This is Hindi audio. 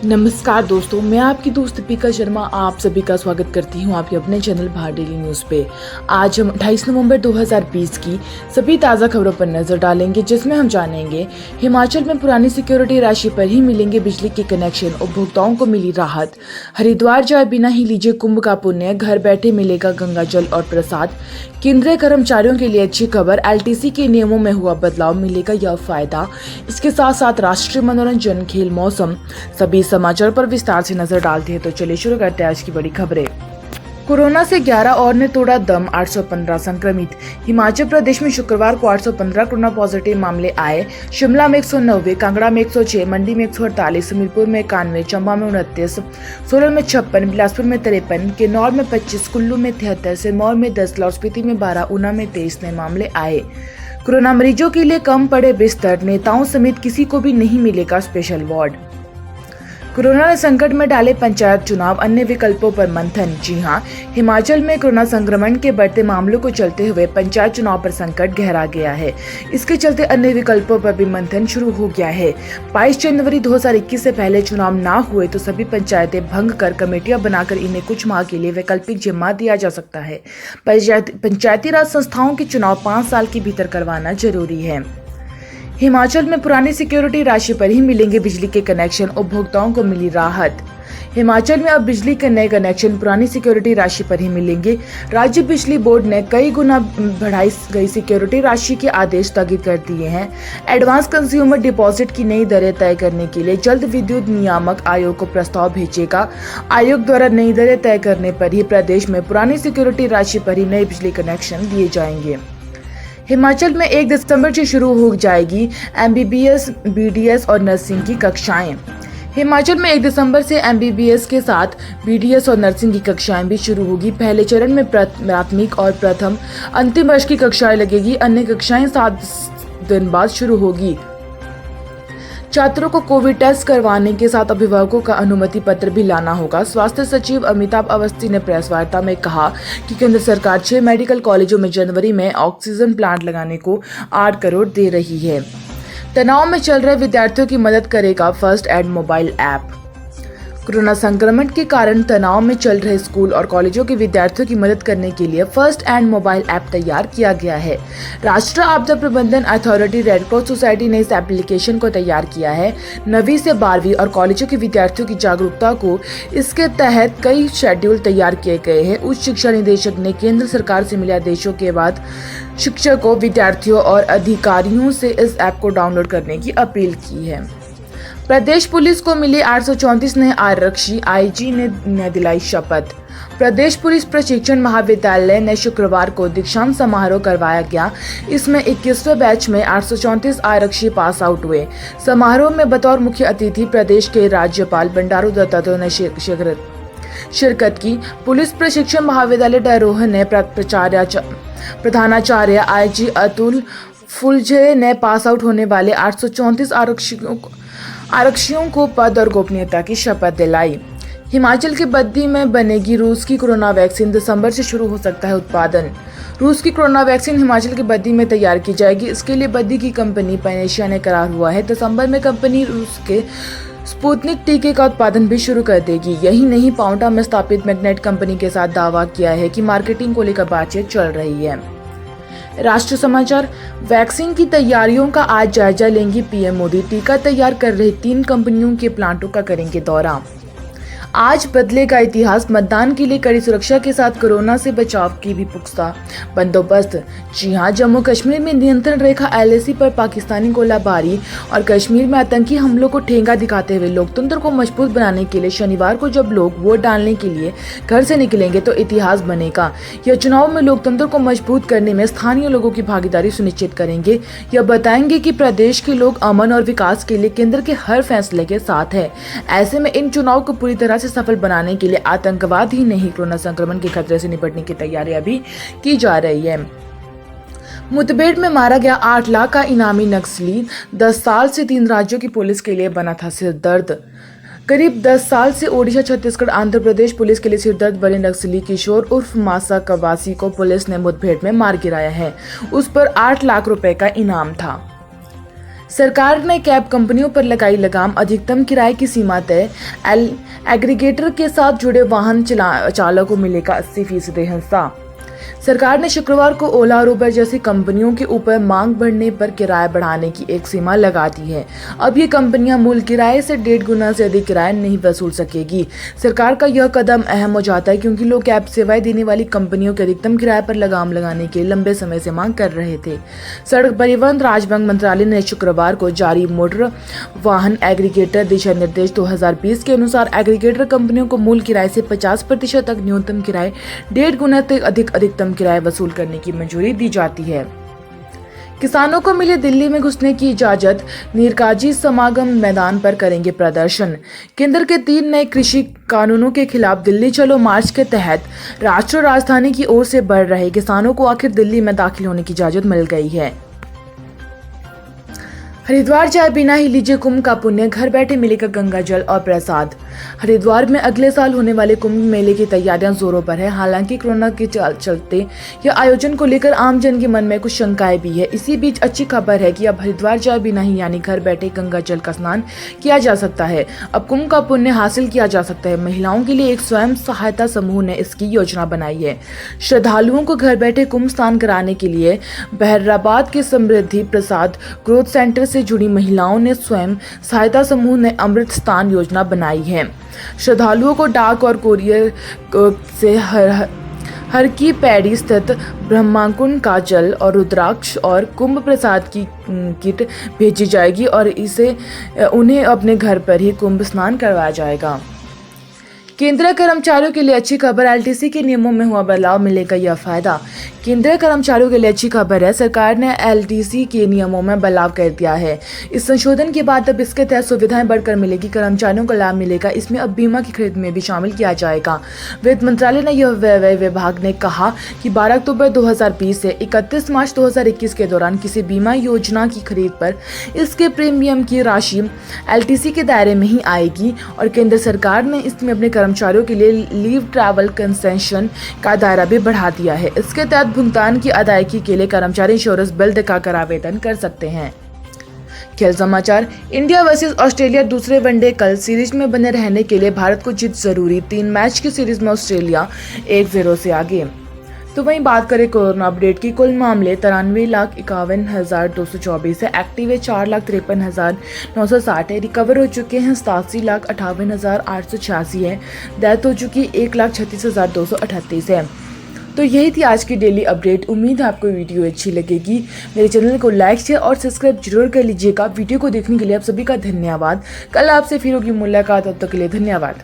नमस्कार दोस्तों, मैं आपकी दोस्त दीपिका शर्मा आप सभी का स्वागत करती हूं आपके अपने चैनल भारत डेली न्यूज़ पे। आज हम 28 नवंबर 2020 की सभी ताज़ा खबरों पर नजर डालेंगे, जिसमें हम जानेंगे हिमाचल में पुरानी सिक्योरिटी राशि पर ही मिलेंगे बिजली के कनेक्शन, उपभोक्ताओं को मिली राहत। हरिद्वार जाए बिना ही लीजिए कुंभ का पुण्य, घर बैठे मिलेगा गंगा जल और प्रसाद। केंद्रीय कर्मचारियों के लिए अच्छी खबर, एलटीसी के नियमों में हुआ बदलाव, मिलेगा यह फायदा। इसके साथ साथ राष्ट्रीय मनोरंजन, खेल, मौसम, सभी समाचार पर विस्तार से नजर डालते हैं। तो चलिए शुरू करते हैं आज की बड़ी खबरें। कोरोना से 11 और ने तोड़ा दम, 815 संक्रमित। हिमाचल प्रदेश में शुक्रवार को 815 कोरोना पॉजिटिव मामले आए। शिमला में 190, कांगड़ा में 106, मंडी में 148, हमीरपुर में 91, चंबा में 29, सोलन में 56, बिलासपुर में 53, किन्नौर में 25, कुल्लू में 73, सिरमौर में 10, लाहौल स्पीति में 12, ऊना में 23 नए मामले आए। कोरोना मरीजों के लिए कम पड़े बिस्तर, नेताओं समेत किसी को भी नहीं मिलेगा स्पेशल वार्ड। कोरोना ने संकट में डाले पंचायत चुनाव, अन्य विकल्पों पर मंथन। जी हां, हिमाचल में कोरोना संक्रमण के बढ़ते मामलों को चलते हुए पंचायत चुनाव पर संकट गहरा गया है। इसके चलते अन्य विकल्पों पर भी मंथन शुरू हो गया है। 22 जनवरी 2021 से पहले चुनाव ना हुए तो सभी पंचायतें भंग कर कमेटियां बनाकर इन्हें कुछ माह के लिए वैकल्पिक जिम्मा दिया जा सकता है। पंचायती राज संस्थाओं के चुनाव 5 साल के भीतर करवाना जरूरी है। हिमाचल में पुरानी सिक्योरिटी राशि पर ही मिलेंगे बिजली के कनेक्शन, उपभोक्ताओं को मिली राहत। हिमाचल में अब बिजली के नए कनेक्शन पुरानी सिक्योरिटी राशि पर ही मिलेंगे। राज्य बिजली बोर्ड ने कई गुना बढ़ाई गई सिक्योरिटी राशि के आदेश स्थगित कर दिए हैं। एडवांस कंज्यूमर डिपॉजिट की नई दरें तय करने के लिए जल्द विद्युत नियामक आयोग को प्रस्ताव भेजेगा। आयोग द्वारा नई दरें तय करने पर ही प्रदेश में पुरानी सिक्योरिटी राशि पर ही नए बिजली कनेक्शन दिए जाएंगे। हिमाचल में 1 दिसंबर से शुरू हो जाएगी एमबीबीएस, बीडीएस और नर्सिंग की कक्षाएं। हिमाचल में 1 दिसंबर से एमबीबीएस के साथ बीडीएस और नर्सिंग की कक्षाएं भी शुरू होगी। पहले चरण में प्राथमिक और प्रथम अंतिम वर्ष की कक्षाएं लगेगी। अन्य कक्षाएं 7 दिन बाद शुरू होगी। छात्रों को कोविड टेस्ट करवाने के साथ अभिभावकों का अनुमति पत्र भी लाना होगा। स्वास्थ्य सचिव अमिताभ अवस्थी ने प्रेस वार्ता में कहा कि केंद्र सरकार 6 मेडिकल कॉलेजों में जनवरी में ऑक्सीजन प्लांट लगाने को 8 करोड़ दे रही है। तनाव में चल रहे विद्यार्थियों की मदद करेगा first aid mobile app. Corona संक्रमण के कारण तनाव में चल रहे स्कूल और कॉलेजों के विद्यार्थियों की मदद करने के लिए फर्स्ट एंड मोबाइल ऐप तैयार किया गया है। राष्ट्रीय आपदा प्रबंधन अथॉरिटी, रेड क्रॉस सोसाइटी ने इस एप्लीकेशन को तैयार किया है। 9वीं से 12वीं और कॉलेजों के विद्यार्थियों की जागरूकता को इसके तहत कई शेड्यूल तैयार किए गए हैं। उच्च शिक्षा निदेशक ने केंद्र सरकार से मिले आदेशों के बाद शिक्षकों, विद्यार्थियों और अधिकारियों से इस ऐप को डाउनलोड करने की अपील की है। प्रदेश पुलिस को मिले 834 नए आरक्षी, आईजी ने दिलाई शपथ। प्रदेश पुलिस प्रशिक्षण महाविद्यालय ने शुक्रवार को दीक्षांत समारोह करवाया गया। इसमें 21वें बैच में 834 आरक्षी पास आउट हुए। समारोह में बतौर मुख्य अतिथि प्रदेश के राज्यपाल बंडारू दत्तात्रेय ने शिरकत की। पुलिस प्रशिक्षण महाविद्यालय डरोह ने प्रधानाचार्य आईजी अतुल फुलझे ने पास आउट होने वाले 834 आरक्षियों को पद और गोपनीयता की शपथ दिलाई। हिमाचल के बद्दी में बनेगी रूस की कोरोना वैक्सीन, दिसंबर से शुरू हो सकता है उत्पादन। रूस की कोरोना वैक्सीन हिमाचल के बद्दी में तैयार की जाएगी। इसके लिए बद्दी की कंपनी पैनेशिया ने करार हुआ है। दिसंबर में कंपनी रूस के स्पुतनिक टीके का उत्पादन भी शुरू कर देगी। यही नहीं, पाउंटा में स्थापित मैग्नेट कंपनी के साथ दावा किया है कि मार्केटिंग को लेकर बातचीत चल रही है। राष्ट्रीय समाचार, वैक्सीन की तैयारियों का आज जायजा लेंगी पीएम मोदी। टीका तैयार कर रही 3 कंपनियों के प्लांटों का करेंगे दौरा। आज बदलेगा इतिहास, मतदान के लिए कड़ी सुरक्षा के साथ कोरोना से बचाव की भी पुख्ता बंदोबस्त। जी हां, जम्मू कश्मीर में नियंत्रण रेखा एलएसी पर पाकिस्तानी गोलाबारी और कश्मीर में आतंकी हमलों को ठेंगा दिखाते हुए लोकतंत्र को मजबूत बनाने के लिए शनिवार को जब लोग वोट डालने के लिए घर से निकलेंगे तो इतिहास बनेगा। यह चुनाव में लोकतंत्र को मजबूत करने में स्थानीय लोगों की भागीदारी सुनिश्चित करेंगे। यह बताएंगे कि प्रदेश के लोग अमन और विकास के लिए केंद्र के हर फैसले के साथ है। ऐसे में इन चुनाव को पूरी तरह सफल बनाने के लिए आतंकवाद ही नहीं, कोरोना संक्रमण के खतरे से निपटने की तैयारियां भी की जा रही है। मुठभेड़ में मारा गया 8 लाख का इनामी नक्सली, 10 साल से 3 राज्यों की पुलिस के लिए बना था सिरदर्द। करीब 10 साल से ओडिशा, छत्तीसगढ़, आंध्र प्रदेश पुलिस के लिए सिरदर्द बने नक्सली किशोर उर्फ मासा कवासी को पुलिस ने मुठभेड़ में मार गिराया है। उस पर 8 लाख रुपए का इनाम था। सरकार ने कैब कंपनियों पर लगाई लगाम, अधिकतम किराए की सीमा तय। एग्रीगेटर के साथ जुड़े वाहन चालकों को मिलेगा 80% हिस्सा। सरकार ने शुक्रवार को ओला और उबर जैसी कंपनियों के ऊपर मांग बढ़ने पर किराया बढ़ाने की एक सीमा लगा दी है। अब ये कंपनियां मूल किराए से 1.5 गुना से अधिक किराया नहीं वसूल सकेगी। सरकार का यह कदम अहम हो जाता है क्योंकि लोग कैब सेवाएं देने वाली कंपनियों के अधिकतम किराए पर लगाम लगाने के लंबे समय से मांग कर रहे थे। सड़क परिवहन राजमार्ग मंत्रालय ने शुक्रवार को जारी मोटर वाहन एग्रीगेटर दिशा निर्देश 2020 के अनुसार एग्रीगेटर कंपनियों को मूल किराए से 50% तक न्यूनतम किराए 1.5 गुना तक अधिकतम किराया वसूल करने की मंजूरी दी जाती है। किसानों को मिले दिल्ली में घुसने की इजाजत, नीरकाजी समागम मैदान पर करेंगे प्रदर्शन। केंद्र के 3 नए कृषि कानूनों के खिलाफ दिल्ली चलो मार्च के तहत राष्ट्रीय राजधानी की ओर से बढ़ रहे किसानों को आखिर दिल्ली में दाखिल होने की इजाजत मिल गई है। हरिद्वार जाए बिना ही लीजिए कुंभ का पुण्य, घर बैठे मिलेगा गंगा जल और प्रसाद। हरिद्वार में अगले साल होने वाले कुंभ मेले की तैयारियां जोरों पर है। हालांकि कोरोना के चलते यह आयोजन को लेकर आमजन के मन में कुछ शंकाएं भी है। इसी बीच अच्छी खबर है कि अब हरिद्वार जाए बिना ही यानी घर बैठे गंगा जल का स्नान किया जा सकता है। अब कुंभ का पुण्य हासिल किया जा सकता है। महिलाओं के लिए एक स्वयं सहायता समूह ने इसकी योजना बनाई है। श्रद्धालुओं को घर बैठे कुंभ स्नान कराने के लिए बहराबाद के समृद्धि प्रसाद ग्रोथ सेंटर से जुड़ी महिलाओं ने स्वयं सहायता समूह ने अमृत स्नान योजना बनाई है। श्रद्धालुओं को डाक और कोरियर से हर की पैड़ी स्थित ब्रह्माकुंड का जल और रुद्राक्ष और कुंभ प्रसाद की किट भेजी जाएगी और इसे उन्हें अपने घर पर ही कुंभ स्नान करवाया जाएगा। केंद्रीय कर्मचारियों के लिए अच्छी खबर, एलटीसी के नियमों में हुआ बदलाव, मिलेगा यह फायदा। केंद्रीय कर्मचारियों के लिए अच्छी खबर है, सरकार ने एलटीसी के नियमों में बदलाव कर दिया है। इस संशोधन के बाद अब इसके तहत सुविधाएं बढ़कर मिलेगी, कर्मचारियों को लाभ मिलेगा। इसमें अब बीमा की खरीद में भी शामिल किया जाएगा। वित्त मंत्रालय ने यह व्यय विभाग ने कहा कि 12 अक्टूबर 2020 से 31 मार्च 2021 के दौरान किसी बीमा योजना की खरीद पर इसके प्रीमियम की राशि एलटीसी के दायरे में ही आएगी और केंद्र सरकार ने इसमें अपने कर्मचारियों के लिए लीव ट्रैवल कंसेशन का दायरा भी बढ़ा दिया है। इसके तहत भुगतान की अदायगी के लिए कर्मचारी इंश्योरेंस बिल दिखाकर आवेदन कर सकते हैं। खेल समाचार, इंडिया वर्सेस ऑस्ट्रेलिया दूसरे वनडे कल। सीरीज में बने रहने के लिए भारत को जीत जरूरी। 3 मैच की सीरीज में ऑस्ट्रेलिया 1-0 से आगे। तो वहीं बात करें कोरोना अपडेट की, कुल मामले 93,51,224 है। एक्टिव है 4,53,960 है। रिकवर हो चुके हैं 87,58,886 है। डेथ हो चुकी 1,36,238 है। तो यही थी आज की डेली अपडेट। उम्मीद है आपको वीडियो अच्छी लगेगी। मेरे चैनल को लाइक शेयर और सब्सक्राइब जरूर कर लीजिएगा। वीडियो को देखने के लिए आप सभी का धन्यवाद। कल आपसे फिर होगी मुलाकात, तब तक के लिए धन्यवाद।